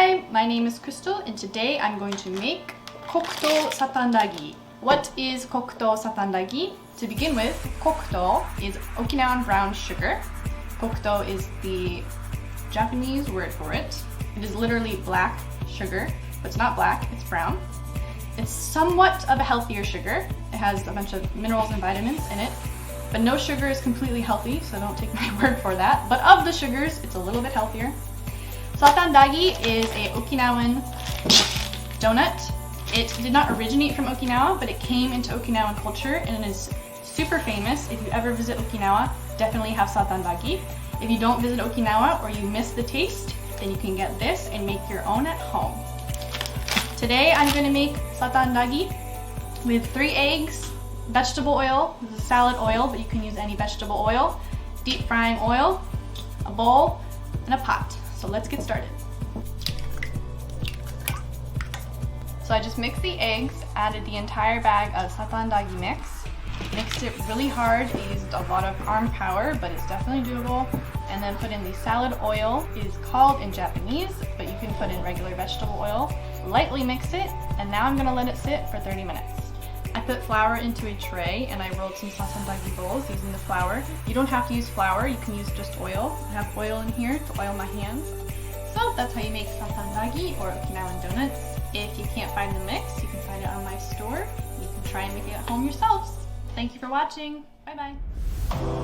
Hi, my name is Crystal and today I'm going to make kokuto Sata Andagi. What is kokuto Sata Andagi? To begin with, kokuto is Okinawan brown sugar. Kokuto is the Japanese word for it. It is literally black sugar, but it's not black, it's brown. It's somewhat of a healthier sugar. It has a bunch of minerals and vitamins in it, but no sugar is completely healthy, so don't take my word for that. But of the sugars, it's a little bit healthier. Sata Andagi is a Okinawan donut. It did not originate from Okinawa, but it came into Okinawan culture and it is super famous. If you ever visit Okinawa, definitely have Sata Andagi. If you don't visit Okinawa or you miss the taste, then you can get this and make your own at home. Today I'm going to make Sata Andagi with 3 eggs, vegetable oil, this is salad oil, but you can use any vegetable oil, deep frying oil, a bowl, and a pot. So let's get started. So I just mixed the eggs, added the entire bag of Sata Andagi mix, mixed it really hard, I used a lot of arm power, but it's definitely doable, and then put in the salad oil. It is called in Japanese, but you can put in regular vegetable oil. Lightly mix it, and now I'm going to let it sit for 30 minutes. I put flour into a tray and I rolled some Sata Andagi bowls using the flour. You don't have to use flour, you can use just oil. I have oil in here to oil my hands. So that's how you make Sata Andagi or Okinawan donuts. If you can't find the mix, you can find it on my store. You can try and make it at home yourselves. Thank you for watching. Bye bye.